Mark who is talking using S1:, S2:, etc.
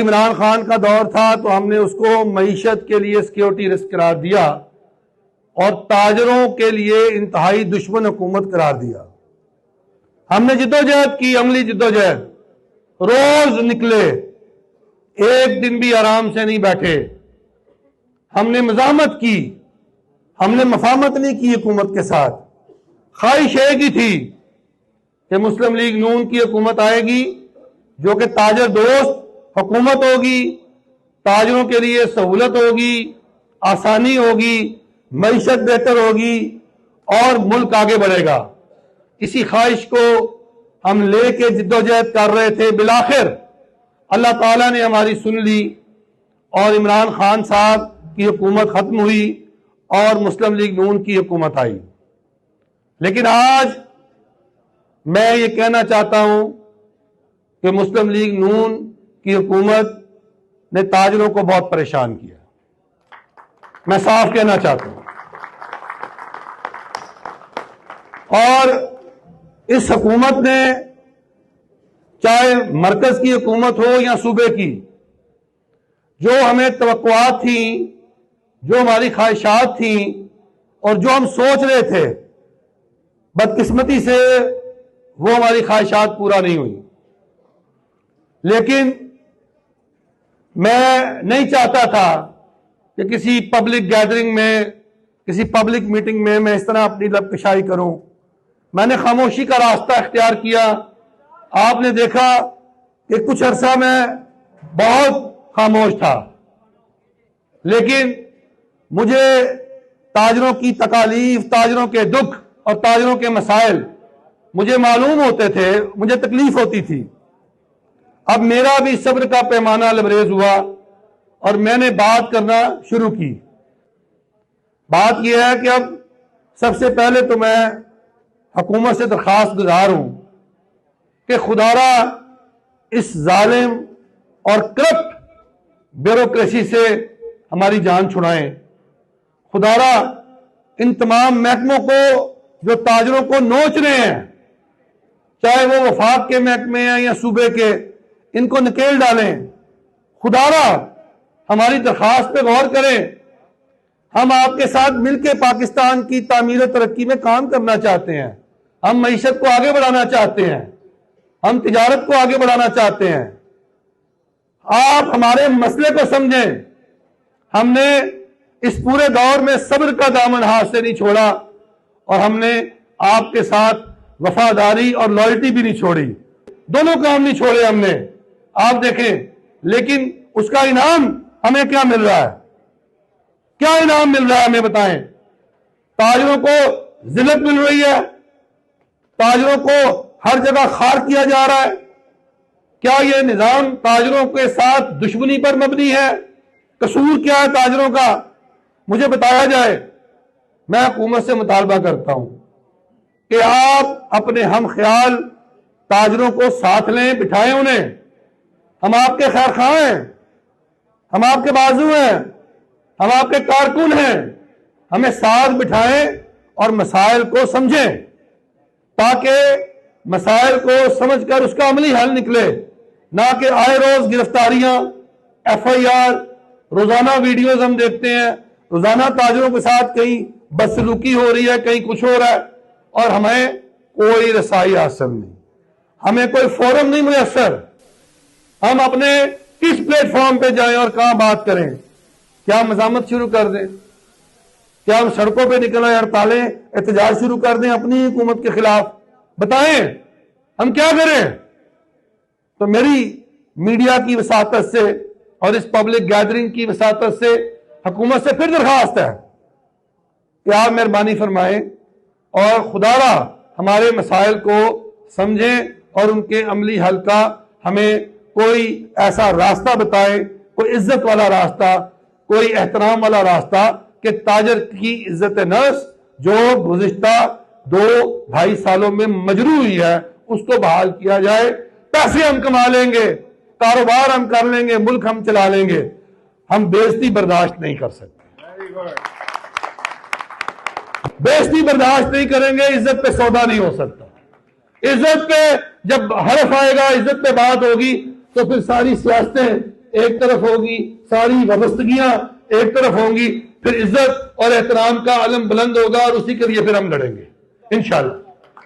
S1: इमरान खान का दौर था तो हमने उसको मईशत के लिए सिक्योरिटी रिस्क करार दिया और ताजरों के लिए इंतहाई दुश्मन हुकूमत करार दिया। हमने जिद्दोजहद की, अमली जिद्दोजहद, रोज निकले, एक दिन भी आराम से नहीं बैठे। हमने मज़ाहमत की, हमने मफामत नहीं की हुकूमत के साथ। ख्वाहिश एक ही थी कि मुस्लिम लीग नून की हुकूमत आएगी जो कि ताजर दोस्त हुकूमत होगी, ताजरों के लिए सहूलत होगी, आसानी होगी, मईशत बेहतर होगी और मुल्क आगे बढ़ेगा। इसी ख्वाहिश को हम लेके जिद्दोजहद कर रहे थे। बिलाखिर अल्लाह ताला ने हमारी सुन ली और इमरान खान साहब की हुकूमत खत्म हुई और मुस्लिम लीग नून की हुकूमत आई। लेकिन आज मैं ये कहना चाहता हूं कि मुस्लिम लीग नून की हुकूमत ने ताजरों को बहुत परेशान किया। मैं साफ कहना चाहता हूं। और इस हुकूमत ने, चाहे मरकज की हुकूमत हो या सूबे की, जो हमें तवक्कुआत थी, जो हमारी ख्वाहिशात थी और जो हम सोच रहे थे, बदकिस्मती से वो हमारी ख्वाहिशात पूरा नहीं हुई। लेकिन मैं नहीं चाहता था कि किसी पब्लिक गैदरिंग में, किसी पब्लिक मीटिंग में मैं इस तरह अपनी लबकशाई करूं। मैंने खामोशी का रास्ता इख्तियार किया। आपने देखा कि कुछ अरसा में बहुत खामोश था, लेकिन मुझे ताजरों की तकालीफ, ताजरों के दुख और ताजरों के मसाइल मुझे मालूम होते थे, मुझे तकलीफ होती थी। अब मेरा भी सब्र का पैमाना लबरेज हुआ और मैंने बात करना शुरू की। बात यह है कि अब सबसे पहले तो मैं हुकूमत से दरख्वास्त गुजार हूं कि खुदारा इस जालिम और करप्ट ब्यूरोक्रेसी से हमारी जान छुड़ाएं। खुदारा इन तमाम महकमों को जो ताजरों को नोच रहे हैं, चाहे वो वफाक के महकमे हैं या सूबे के, इनको नकेल डालें। खुदारा हमारी दरख्वास्त पे गौर करें। हम आपके साथ मिलकर पाकिस्तान की तामीर तरक्की में काम करना चाहते हैं। हम मईशत को आगे बढ़ाना चाहते हैं, हम तिजारत को आगे बढ़ाना चाहते हैं। आप हमारे मसले को समझें। हमने इस पूरे दौर में सब्र का दामन हाथ से नहीं छोड़ा और हमने आपके साथ वफादारी और लॉयल्टी भी नहीं छोड़ी। दोनों काम नहीं छोड़े हमने, आप देखें। लेकिन उसका इनाम हमें क्या मिल रहा है? क्या इनाम मिल रहा है हमें बताएं। ताजरों को जिल्लत मिल रही है, ताजरों को हर जगह खार किया जा रहा है। क्या यह निजाम ताजरों के साथ दुश्मनी पर मबनी है? कसूर क्या है ताजरों का? मुझे बताया जाए। मैं हुकूमत से मुतालबा करता हूं कि आप अपने हम ख्याल ताजरों को साथ लें, बिठाएं उन्हें। हम आपके खैर खां हैं, हम आपके बाजू हैं, हम आपके कारकुन हैं। हमें साथ बिठाएं और मसाइल को समझें, ताकि मसाइल को समझकर उसका अमली हल निकले, ना कि आए रोज गिरफ्तारियां, FIR, रोजाना वीडियोज हम देखते हैं, रोजाना ताजरों के साथ कहीं बदसलूकी हो रही है, कहीं कुछ हो रहा है और हमें कोई रसाई हासिल नहीं, हमें कोई फोरम नहीं मुयस्सर। हम अपने किस प्लेटफॉर्म पे जाएं और कहां बात करें? क्या हम मज़ामत शुरू कर दें? क्या हम सड़कों पे निकल आए, हड़तालें, एहतजाज शुरू कर दें अपनी हुकूमत के खिलाफ? बताएं हम क्या करें? तो मेरी मीडिया की वसातत से और इस पब्लिक गैदरिंग की वसातत से हुकूमत से फिर दरखास्त है कि आप मेहरबानी फरमाएं और खुदारा हमारे मसाइल को समझें और उनके अमली हल का हमें कोई ऐसा रास्ता बताएं, कोई इज्जत वाला रास्ता, कोई एहतराम वाला रास्ता कि ताजर की इज्जत नफ्स जो गुज़िश्ता 2-2.5 सालों में मजरू हुई है उसको बहाल किया जाए। पैसे हम कमा लेंगे, कारोबार हम कर लेंगे, मुल्क हम चला लेंगे, हम बेइज्जती बर्दाश्त नहीं कर सकते। बेइज्जती बर्दाश्त नहीं करेंगे, इज्जत पे सौदा नहीं हो सकता। इज्जत पे जब हरफ आएगा, इज्जत पे बात होगी तो फिर सारी सियासतें एक तरफ होगी, सारी वाबस्तगियां एक तरफ होंगी, फिर इज्जत और एहतराम का आलम बुलंद होगा और उसी के लिए फिर हम लड़ेंगे इंशाअल्लाह।